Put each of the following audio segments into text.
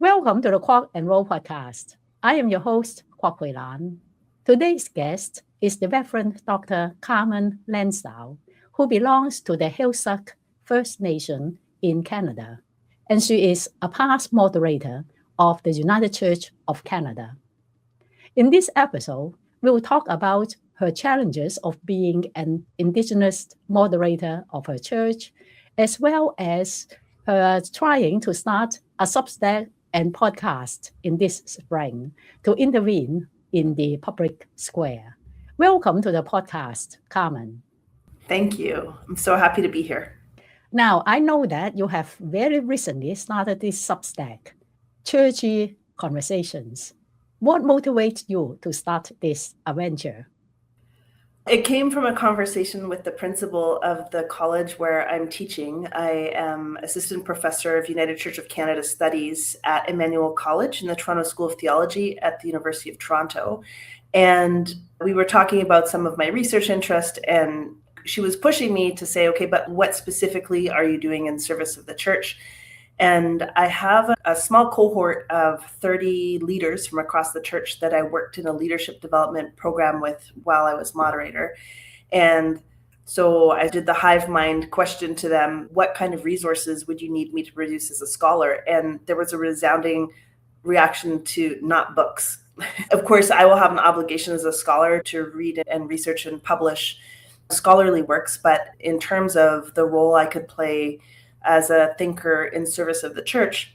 Welcome to the Quack and Roll podcast. I am your host, Quack Hui Lan. Today's guest is the Reverend Dr. Carmen Lansdowne, who belongs to the Heiltsuk First Nation in Canada, and she is a past moderator of the United Church of Canada. In this episode, we will talk about her challenges of being an Indigenous moderator of her church, as well as her trying to start a Substack and podcast in this spring to intervene in the public square. Welcome to the podcast, Carmen. Thank you. I'm so happy to be here. Now, I know that you have very recently started this Substack, Churchy Conversations. What motivates you to start this adventure? It came from a conversation with the principal of the college where I'm teaching. I am assistant professor of United Church of Canada Studies at Emmanuel College in the Toronto School of Theology at the University of Toronto. And we were talking about some of my research interest, and she was pushing me to say, okay, but what specifically are you doing in service of the church? And I have a small cohort of 30 leaders from across the church that I worked in a leadership development program with while I was moderator. And so I did the hive mind question to them, what kind of resources would you need me to produce as a scholar? And there was a resounding reaction to not books. Of course, I will have an obligation as a scholar to read and research and publish scholarly works, but in terms of the role I could play as a thinker in service of the church,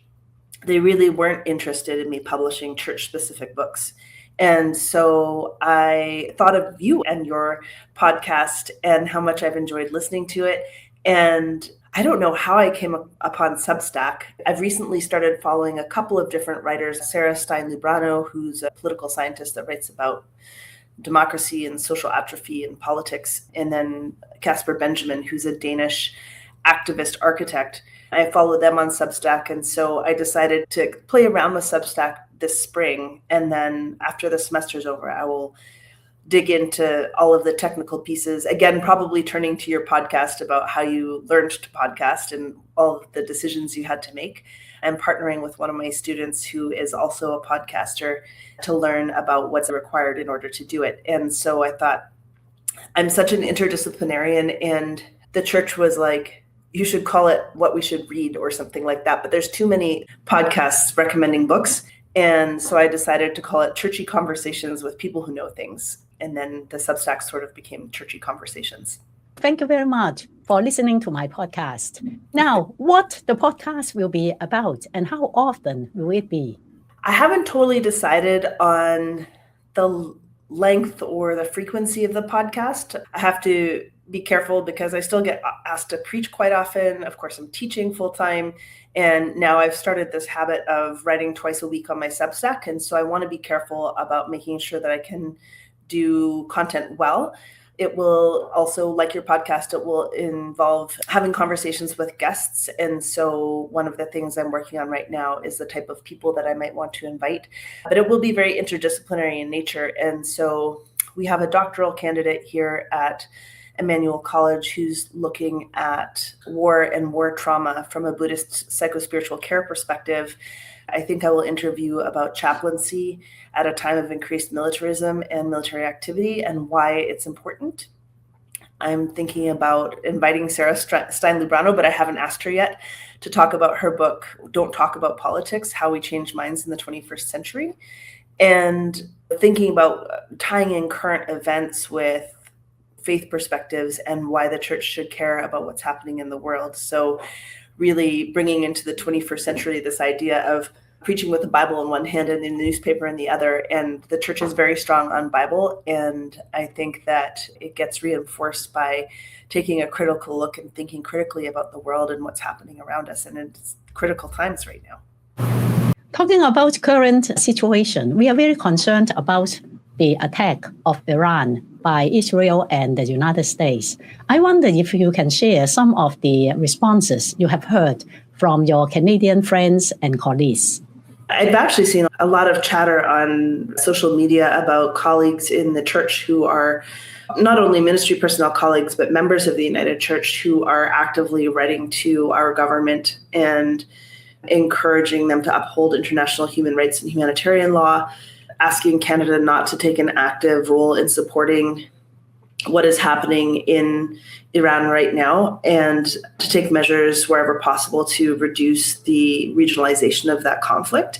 they really weren't interested in me publishing church-specific books. And so I thought of you and your podcast and how much I've enjoyed listening to it. And I don't know how I came upon Substack. I've recently started following a couple of different writers, Sarah Stein-Lubrano, who's a political scientist that writes about democracy and social atrophy and politics, and then Casper Benjamin, who's a Danish activist architect. I follow them on Substack, and so I decided to play around with Substack this spring, and then after the semester's over, I will dig into all of the technical pieces, again, probably turning to your podcast about how you learned to podcast and all of the decisions you had to make. I'm partnering with one of my students who is also a podcaster to learn about what's required in order to do it. And so I thought, I'm such an interdisciplinarian, and the church was like, you should call it What We Should Read or something like that. But there's too many podcasts recommending books. And so I decided to call it Churchy Conversations with People Who Know Things. And then the Substack sort of became Churchy Conversations. Thank you very much for listening to my podcast. Now, what the podcast will be about and how often will it be? I haven't totally decided on the length or the frequency of the podcast. I have to be careful because I still get asked to preach quite often. Of course, I'm teaching full time. And now I've started this habit of writing twice a week on my Substack. And so I want to be careful about making sure that I can do content well. It will also, like your podcast, it will involve having conversations with guests. And so one of the things I'm working on right now is the type of people that I might want to invite. But it will be very interdisciplinary in nature. And so we have a doctoral candidate here at Emmanuel College who's looking at war and war trauma from a Buddhist psychospiritual care perspective. I think I will interview about chaplaincy at a time of increased militarism and military activity and why it's important. I'm thinking about inviting Sarah Stein-Lubrano, but I haven't asked her yet, to talk about her book, Don't Talk About Politics, How We Change Minds in the 21st Century, and thinking about tying in current events with faith perspectives and why the church should care about what's happening in the world. So really bringing into the 21st century this idea of preaching with the Bible in one hand and the newspaper in the other. And the church is very strong on Bible. And I think that it gets reinforced by taking a critical look and thinking critically about the world and what's happening around us. And it's critical times right now. Talking about current situation, we are very concerned about the attack of Iran by Israel and the United States. I wonder if you can share some of the responses you have heard from your Canadian friends and colleagues. I've actually seen a lot of chatter on social media about colleagues in the church who are not only ministry personnel colleagues, but members of the United Church who are actively writing to our government and encouraging them to uphold international human rights and humanitarian law, asking Canada not to take an active role in supporting what is happening in Iran right now, and to take measures wherever possible to reduce the regionalization of that conflict.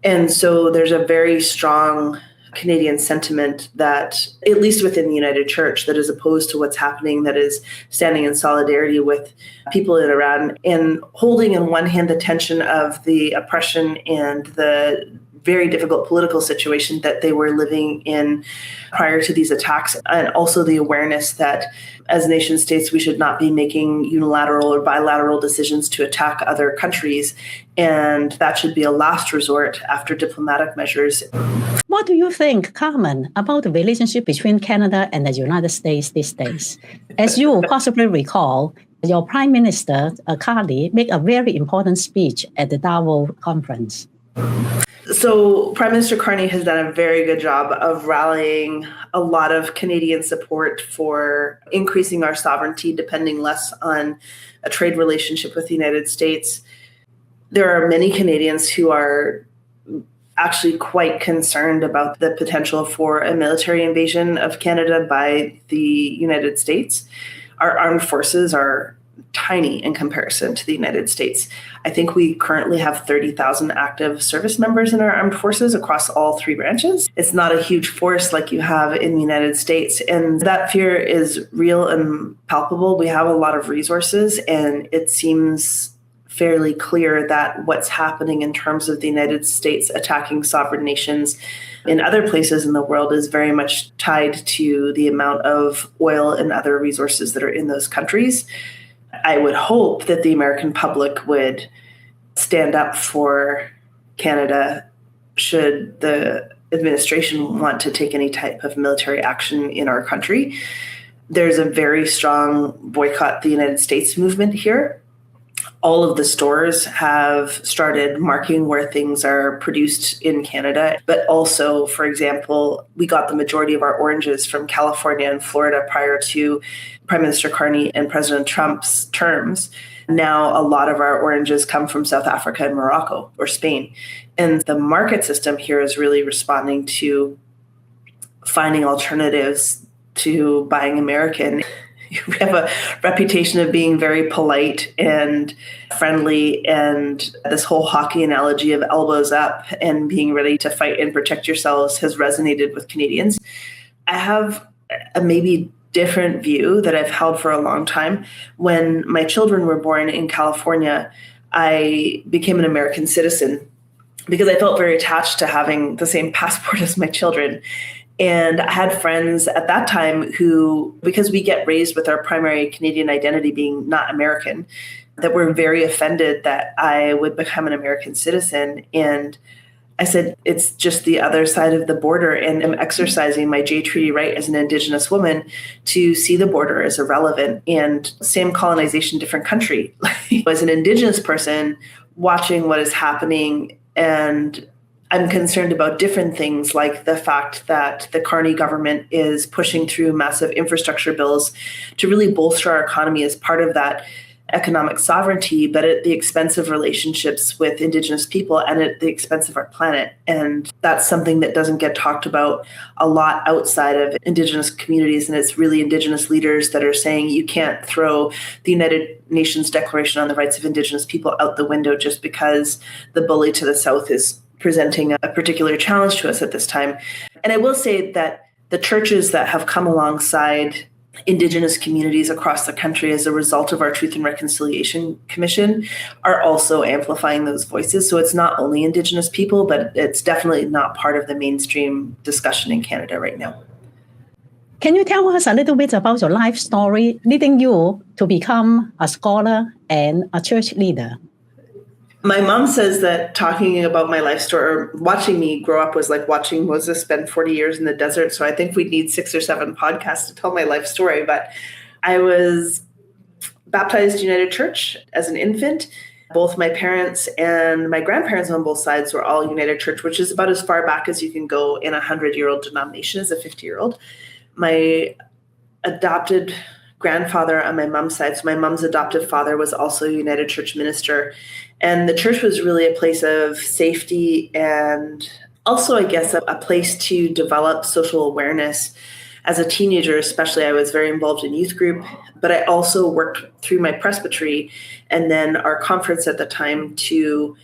And so there's a very strong Canadian sentiment that, at least within the United Church, that is opposed to what's happening, that is standing in solidarity with people in Iran and holding in one hand the tension of the oppression and the very difficult political situation that they were living in prior to these attacks, and also the awareness that as nation states, we should not be making unilateral or bilateral decisions to attack other countries, and that should be a last resort after diplomatic measures. What do you think, Carmen, about the relationship between Canada and the United States these days? As you will possibly recall, your Prime Minister, Carney, made a very important speech at the Davos conference. So Prime Minister Carney has done a very good job of rallying a lot of Canadian support for increasing our sovereignty, depending less on a trade relationship with the United States. There are many Canadians who are actually quite concerned about the potential for a military invasion of Canada by the United States. Our armed forces are tiny in comparison to the United States. I think we currently have 30,000 active service members in our armed forces across all three branches. It's not a huge force like you have in the United States. And that fear is real and palpable. We have a lot of resources, and it seems fairly clear that what's happening in terms of the United States attacking sovereign nations in other places in the world is very much tied to the amount of oil and other resources that are in those countries. I would hope that the American public would stand up for Canada should the administration want to take any type of military action in our country. There's a very strong boycott the United States movement here. All of the stores have started marking where things are produced in Canada. But also, for example, we got the majority of our oranges from California and Florida prior to Prime Minister Carney and President Trump's terms. Now, a lot of our oranges come from South Africa and Morocco or Spain. And the market system here is really responding to finding alternatives to buying American. We have a reputation of being very polite and friendly, and this whole hockey analogy of elbows up and being ready to fight and protect yourselves has resonated with Canadians. I have a maybe different view that I've held for a long time. When my children were born in California, I became an American citizen because I felt very attached to having the same passport as my children. And I had friends at that time who, because we get raised with our primary Canadian identity being not American, that were very offended that I would become an American citizen. And I said, it's just the other side of the border, and I'm exercising my J Treaty right as an Indigenous woman to see the border as irrelevant. And same colonization, different country. As an Indigenous person watching what is happening, and I'm concerned about different things, like the fact that the Carney government is pushing through massive infrastructure bills to really bolster our economy as part of that economic sovereignty, but at the expense of relationships with Indigenous people and at the expense of our planet. And that's something that doesn't get talked about a lot outside of Indigenous communities. And it's really Indigenous leaders that are saying you can't throw the United Nations Declaration on the Rights of Indigenous People out the window just because the bully to the south is presenting a particular challenge to us at this time. And I will say that the churches that have come alongside Indigenous communities across the country as a result of our Truth and Reconciliation Commission are also amplifying those voices. So it's not only Indigenous people, but it's definitely not part of the mainstream discussion in Canada right now. Can you tell us a little bit about your life story leading you to become a scholar and a church leader? My mom says that talking about my life story, or watching me grow up, was like watching Moses spend 40 years in the desert. So I think we'd need 6 or 7 podcasts to tell my life story. But I was baptized United Church as an infant. Both my parents and my grandparents on both sides were all United Church, which is about as far back as you can go in a 100-year-old denomination as a 50-year-old. My adopted grandfather on my mom's side, so my mom's adoptive father, was also a United Church minister. And the church was really a place of safety and also, I guess, a place to develop social awareness. As a teenager, especially, I was very involved in youth group, but I also worked through my presbytery and then our conference at the time to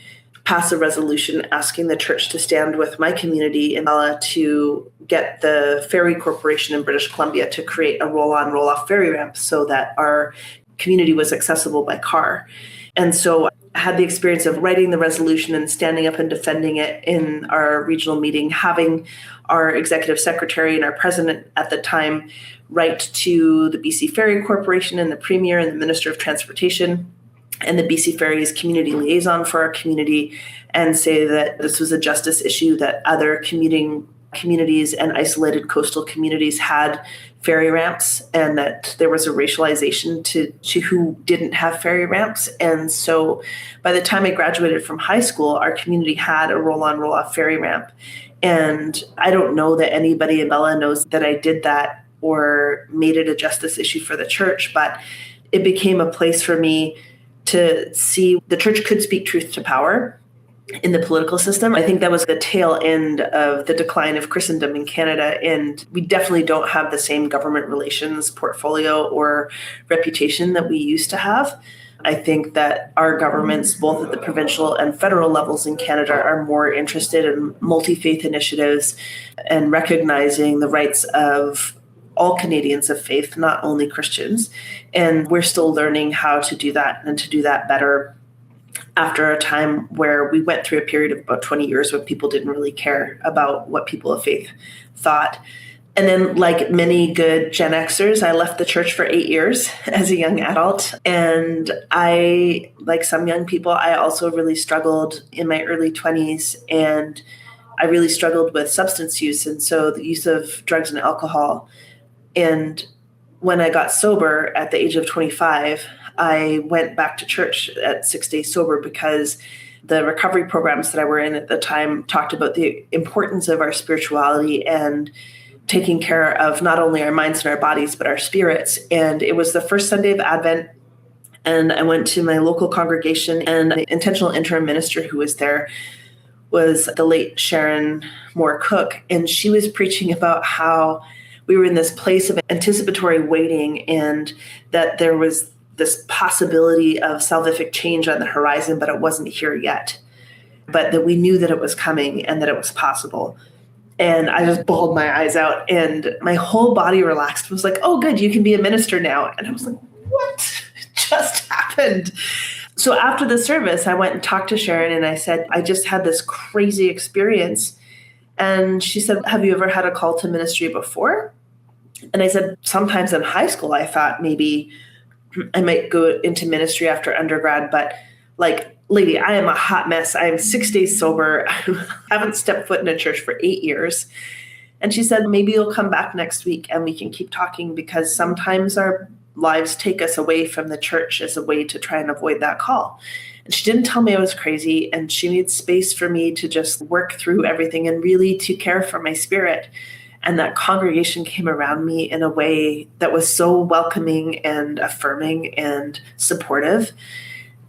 pass a resolution asking the church to stand with my community in Bella to get the Ferry Corporation in British Columbia to create a roll-on, roll-off ferry ramp so that our community was accessible by car. And so I had the experience of writing the resolution and standing up and defending it in our regional meeting, having our executive secretary and our president at the time write to the BC Ferry Corporation and the Premier and the Minister of Transportation and the BC Ferries community liaison for our community and say that this was a justice issue, that other communities and isolated coastal communities had ferry ramps and that there was a racialization to who didn't have ferry ramps. And so by the time I graduated from high school, our community had a roll-on, roll-off ferry ramp. And I don't know that anybody in Bella knows that I did that or made it a justice issue for the church, but it became a place for me to see the church could speak truth to power in the political system. I think that was the tail end of the decline of Christendom in Canada, and we definitely don't have the same government relations portfolio or reputation that we used to have. I think that our governments, both at the provincial and federal levels in Canada, are more interested in multi-faith initiatives and recognizing the rights of all Canadians of faith, not only Christians. And we're still learning how to do that and to do that better after a time where we went through a period of about 20 years when people didn't really care about what people of faith thought. And then, like many good Gen Xers, I left the church for 8 years as a young adult. And I, like some young people, I also really struggled in my early 20s. And I really struggled with substance use. And so the use of drugs and alcohol. And when I got sober at the age of 25, I went back to church at 6 days sober because the recovery programs that I were in at the time talked about the importance of our spirituality and taking care of not only our minds and our bodies, but our spirits. And it was the first Sunday of Advent. And I went to my local congregation, and the intentional interim minister who was there was the late Sharon Moore Cook. And she was preaching about how we were in this place of anticipatory waiting and that there was this possibility of salvific change on the horizon, but it wasn't here yet. But that we knew that it was coming and that it was possible. And I just bawled my eyes out and my whole body relaxed. It was like, oh, good, you can be a minister now. And I was like, what just happened? So after the service, I went and talked to Sharon and I said, I just had this crazy experience. And she said, have you ever had a call to ministry before? And I said, sometimes in high school, I thought maybe I might go into ministry after undergrad, but like, lady, I am a hot mess. I am 6 days sober. I haven't stepped foot in a church for 8 years. And she said, maybe you'll come back next week and we can keep talking because sometimes our lives take us away from the church as a way to try and avoid that call. And she didn't tell me I was crazy. And she made space for me to just work through everything and really to care for my spirit. And that congregation came around me in a way that was so welcoming and affirming and supportive.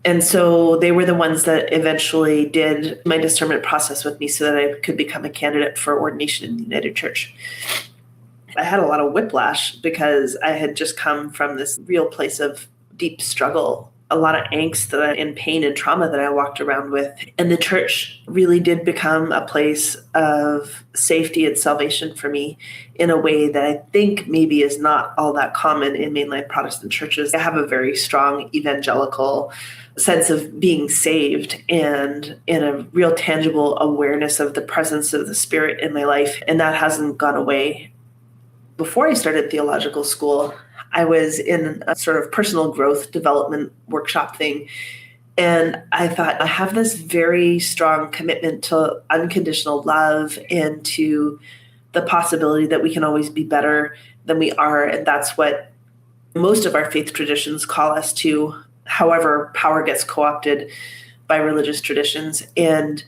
And so they were the ones that eventually did my discernment process with me so that I could become a candidate for ordination in the United Church. I had a lot of whiplash because I had just come from this real place of deep struggle, a lot of angst and pain and trauma that I walked around with. And the church really did become a place of safety and salvation for me in a way that I think maybe is not all that common in mainline Protestant churches. I have a very strong evangelical sense of being saved and in a real tangible awareness of the presence of the Spirit in my life. And that hasn't gone away. Before I started theological school, I was in a sort of personal growth development workshop thing. And I thought, I have this very strong commitment to unconditional love and to the possibility that we can always be better than we are. And that's what most of our faith traditions call us to. However, power gets co-opted by religious traditions. And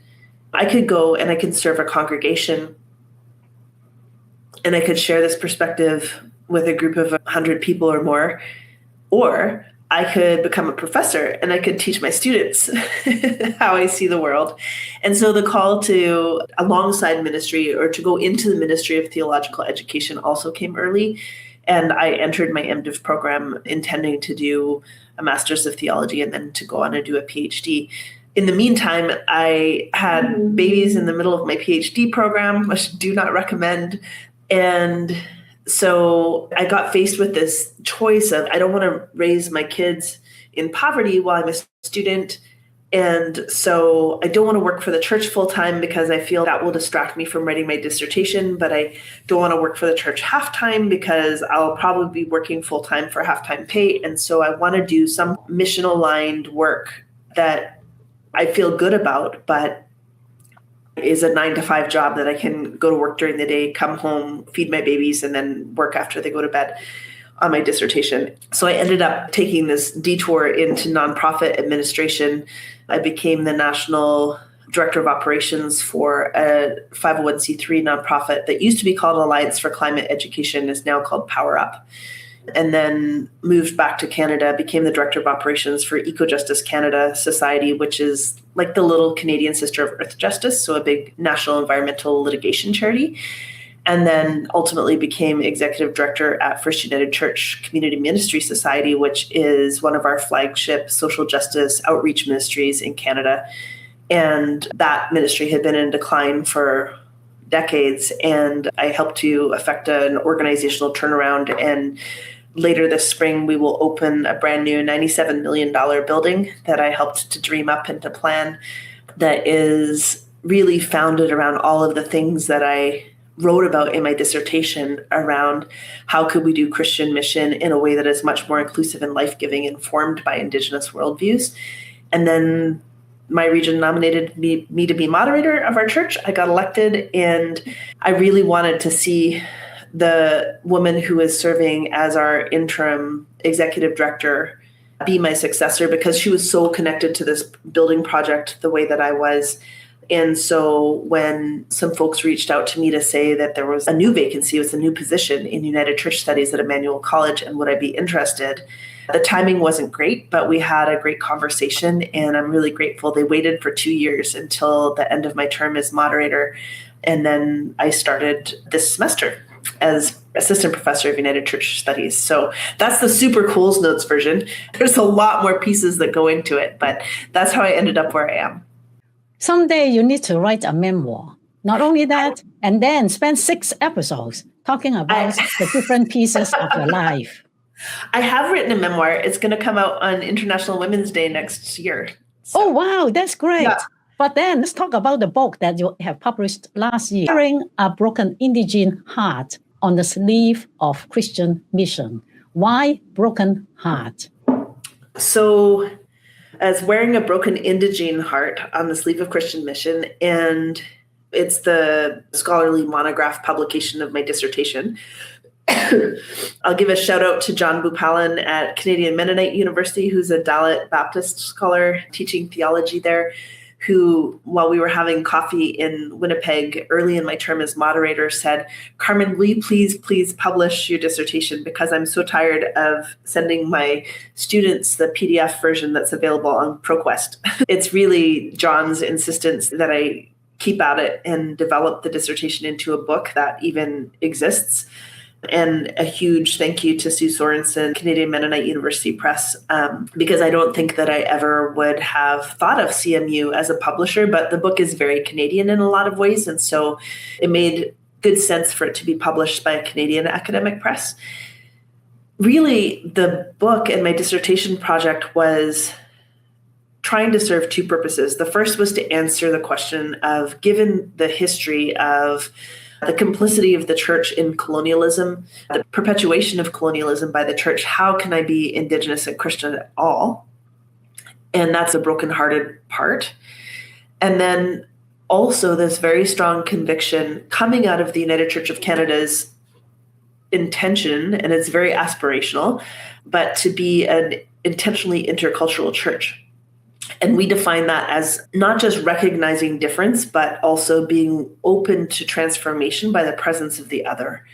I could go and I could serve a congregation and I could share this perspective with a group of 100 people or more, or I could become a professor and I could teach my students how I see the world. And so the call to alongside ministry or to go into the Ministry of Theological Education also came early. And I entered my MDiv program intending to do a Master's of Theology and then to go on and do a PhD. In the meantime, I had babies in the middle of my PhD program, which I do not recommend. And so I got faced with this choice of I don't want to raise my kids in poverty while I'm a student. And so I don't want to work for the church full time because I feel that will distract me from writing my dissertation, but I don't want to work for the church half time because I'll probably be working full time for half time pay. And so I want to do some mission aligned work that I feel good about, but is a 9-to-5 job that I can go to work during the day, come home, feed my babies, and then work after they go to bed on my dissertation. So I ended up taking this detour into nonprofit administration. I became the national director of operations for a 501c3 nonprofit that used to be called Alliance for Climate Education, is now called Power Up. And then moved back to Canada, became the director of operations for Eco-Justice Canada Society, which is like the little Canadian sister of Earth Justice, so a big national environmental litigation charity. And then ultimately became executive director at First United Church Community Ministry Society, which is one of our flagship social justice outreach ministries in Canada. And that ministry had been in decline for decades, and I helped to effect an organizational turnaround. And later this spring, we will open a brand new $97 million building that I helped to dream up and to plan that is really founded around all of the things that I wrote about in my dissertation around how could we do Christian mission in a way that is much more inclusive and life-giving, informed by Indigenous worldviews. And then my region nominated me to be moderator of our church. I got elected, and I really wanted to see the woman who is serving as our interim executive director be my successor, because she was so connected to this building project the way that I was. And so when some folks reached out to me to say that there was a new vacancy, it was a new position in United Church Studies at Emmanuel College, and would I be interested? The timing wasn't great, but we had a great conversation, and I'm really grateful. They waited for 2 years until the end of my term as moderator. And then I started this semester as assistant professor of United Church Studies. So that's the super Cool's Notes version. There's a lot more pieces that go into it, but that's how I ended up where I am. Someday you need to write a memoir. Not only that, and then spend 6 episodes talking about the different pieces of your life. I have written a memoir. It's going to come out on International Women's Day next year. So, oh, wow, that's great. Yeah. But then let's talk about the book that you have published last year, Carrying a Broken Indigenous Heart on the Sleeve of Christian Mission. Why broken heart? So as wearing a broken Indigenous heart on the sleeve of Christian Mission, and it's the scholarly monograph publication of my dissertation. I'll give a shout out to John Bupalan at Canadian Mennonite University, who's a Dalit Baptist scholar teaching theology there, who, while we were having coffee in Winnipeg early in my term as moderator, said, "Carmen, will you please publish your dissertation, because I'm so tired of sending my students the PDF version that's available on ProQuest." It's really John's insistence that I keep at it and develop the dissertation into a book that even exists. And a huge thank you to Sue Sorensen, Canadian Mennonite University Press, because I don't think that I ever would have thought of CMU as a publisher, but the book is very Canadian in a lot of ways. And so it made good sense for it to be published by a Canadian academic press. Really, the book and my dissertation project was trying to serve 2 purposes. The first was to answer the question of, given the history of the complicity of the church in colonialism, the perpetuation of colonialism by the church, how can I be Indigenous and Christian at all? And that's a brokenhearted part. And then also this very strong conviction coming out of the United Church of Canada's intention, and it's very aspirational, but to be an intentionally intercultural church. And we define that as not just recognizing difference, but also being open to transformation by the presence of the other.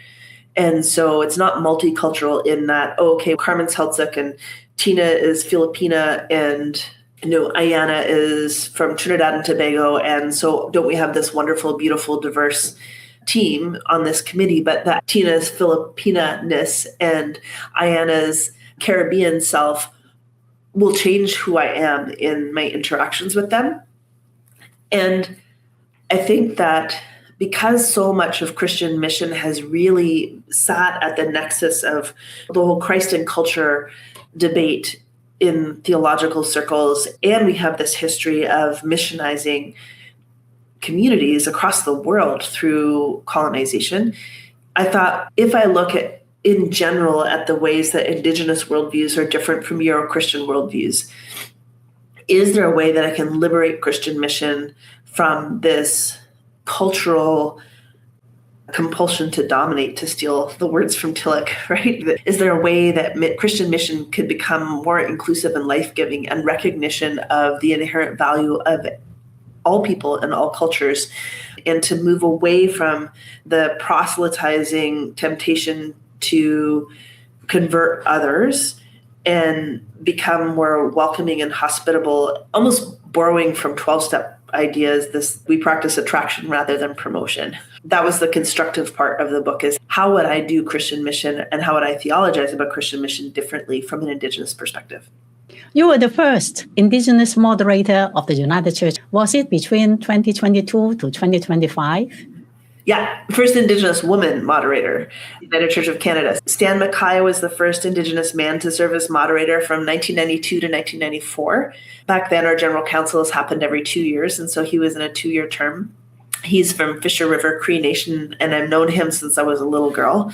And so it's not multicultural in that, oh, okay, Carmen's Healthsick and Tina is Filipina, and Ayana is from Trinidad and Tobago. And so don't we have this wonderful, beautiful, diverse team on this committee? But that Tina's Filipina-ness and Ayana's Caribbean self will change who I am in my interactions with them. And I think that because so much of Christian mission has really sat at the nexus of the whole Christ and culture debate in theological circles, and we have this history of missionizing communities across the world through colonization, I thought if I look at, in general, at the ways that Indigenous worldviews are different from Euro-Christian worldviews, is there a way that I can liberate Christian mission from this cultural compulsion to dominate, to steal the words from Tillich, right? Is there a way that Christian mission could become more inclusive and life-giving and recognition of the inherent value of all people and all cultures, and to move away from the proselytizing temptation to convert others and become more welcoming and hospitable, almost borrowing from 12-step ideas, we practice attraction rather than promotion. That was the constructive part of the book, is how would I do Christian mission and how would I theologize about Christian mission differently from an Indigenous perspective? You were the first Indigenous moderator of the United Church. Was it between 2022 to 2025? Yeah, first Indigenous woman moderator, United Church of Canada. Stan Mackay was the first Indigenous man to serve as moderator from 1992 to 1994. Back then, our general council has happened every 2 years, and so he was in a 2-year term. He's from Fisher River Cree Nation, and I've known him since I was a little girl.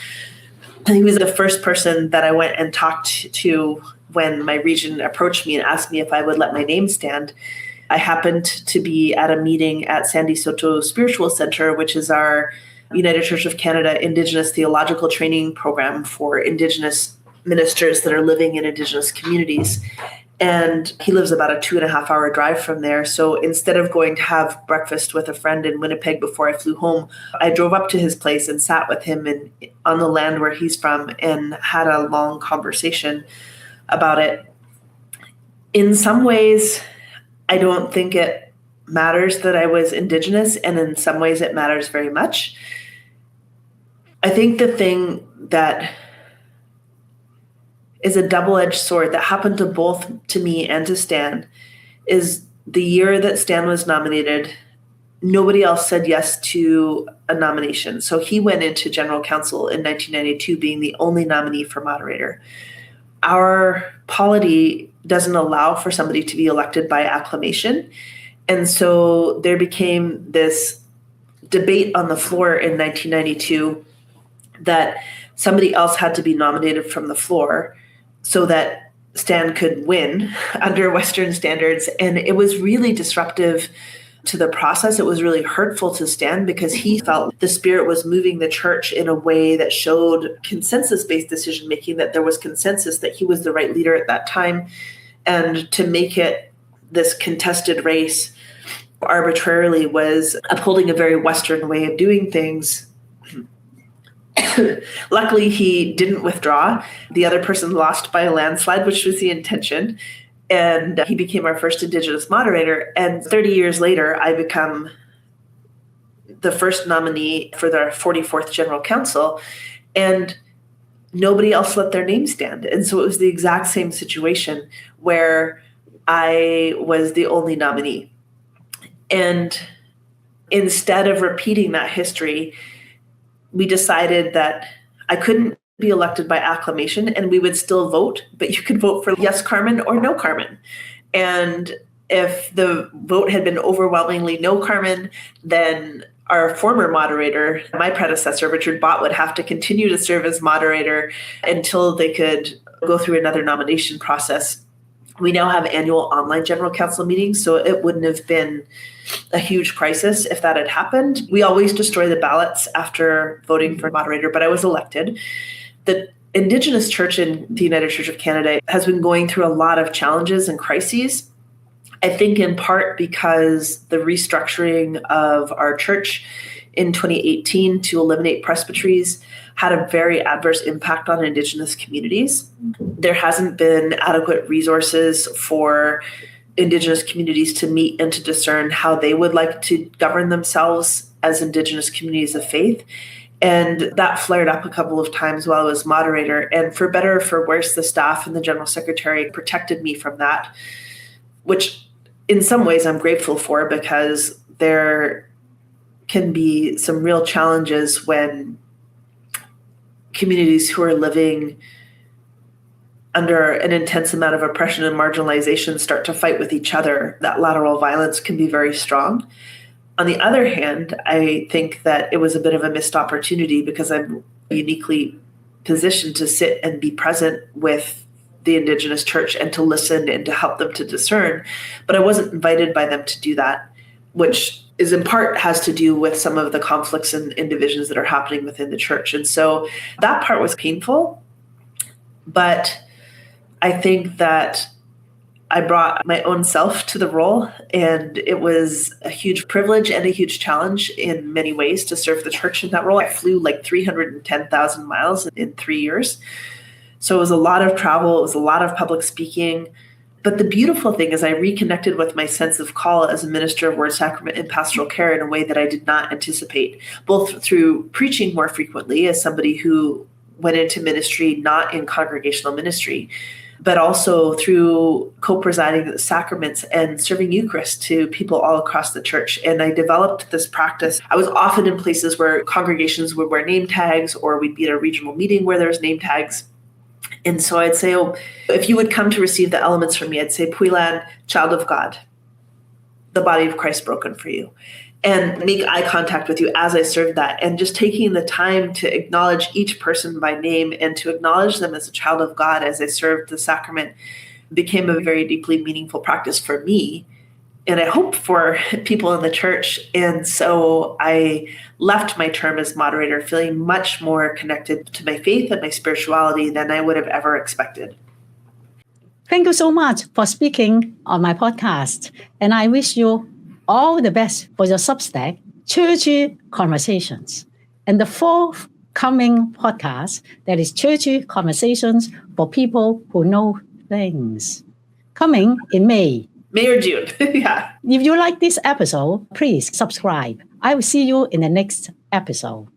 And he was the first person that I went and talked to when my region approached me and asked me if I would let my name stand. I happened to be at a meeting at Sandy Soto Spiritual Center, which is our United Church of Canada Indigenous Theological Training Program for Indigenous ministers that are living in Indigenous communities. And he lives about a 2.5-hour drive from there. So instead of going to have breakfast with a friend in Winnipeg before I flew home, I drove up to his place and sat with him on the land where he's from and had a long conversation about it. In some ways, I don't think it matters that I was Indigenous, and in some ways it matters very much. I think the thing that is a double-edged sword that happened to both to me and to Stan is the year that Stan was nominated, nobody else said yes to a nomination. So he went into general council in 1992 being the only nominee for moderator. Our polity doesn't allow for somebody to be elected by acclamation. And so there became this debate on the floor in 1992 that somebody else had to be nominated from the floor so that Stan could win under Western standards. And it was really disruptive to the process. It was really hurtful to Stan because he felt the Spirit was moving the church in a way that showed consensus-based decision-making, that there was consensus that he was the right leader at that time. And to make it this contested race arbitrarily was upholding a very Western way of doing things. Luckily, he didn't withdraw. The other person lost by a landslide, which was the intention. And he became our first Indigenous moderator. And 30 years later, I become the first nominee for the 44th General Council. And nobody else let their name stand. And so it was the exact same situation where I was the only nominee. And instead of repeating that history, we decided that I couldn't be elected by acclamation and we would still vote, but you could vote for yes, Carmen, or no, Carmen. And if the vote had been overwhelmingly no, Carmen, then our former moderator, my predecessor, Richard Bott, would have to continue to serve as moderator until they could go through another nomination process. We now have annual online general council meetings, so it wouldn't have been a huge crisis if that had happened. We always destroy the ballots after voting for moderator, but I was elected. The Indigenous Church in the United Church of Canada has been going through a lot of challenges and crises. I think in part because the restructuring of our church in 2018 to eliminate presbyteries had a very adverse impact on Indigenous communities. There hasn't been adequate resources for Indigenous communities to meet and to discern how they would like to govern themselves as Indigenous communities of faith. And that flared up a couple of times while I was moderator. And for better or for worse, the staff and the general secretary protected me from that, which in some ways I'm grateful for, because there can be some real challenges when communities who are living under an intense amount of oppression and marginalization start to fight with each other. That lateral violence can be very strong. On the other hand, I think that it was a bit of a missed opportunity because I'm uniquely positioned to sit and be present with the Indigenous church and to listen and to help them to discern. But I wasn't invited by them to do that, which is in part has to do with some of the conflicts and divisions that are happening within the church. And so that part was painful. But I think that I brought my own self to the role, and it was a huge privilege and a huge challenge in many ways to serve the church in that role. I flew like 310,000 miles in 3 years. So it was a lot of travel. It was a lot of public speaking. But the beautiful thing is I reconnected with my sense of call as a minister of word, sacrament, and pastoral care in a way that I did not anticipate, both through preaching more frequently as somebody who went into ministry not in congregational ministry, but also through co-presiding the sacraments and serving Eucharist to people all across the church. And I developed this practice. I was often in places where congregations would wear name tags, or we'd be at a regional meeting where there's name tags. And so I'd say, if you would come to receive the elements from me, I'd say, Puilan, child of God, the body of Christ broken for you. And make eye contact with you as I served that. And just taking the time to acknowledge each person by name and to acknowledge them as a child of God as I served the sacrament became a very deeply meaningful practice for me. And I hope for people in the church. And so I left my term as moderator feeling much more connected to my faith and my spirituality than I would have ever expected. Thank you so much for speaking on my podcast. And I wish you all the best for your Substack, Churchy Conversations. And the forthcoming podcast, that is Churchy Conversations for People Who Know Things, coming in May. May or June, yeah. If you like this episode, please subscribe. I will see you in the next episode.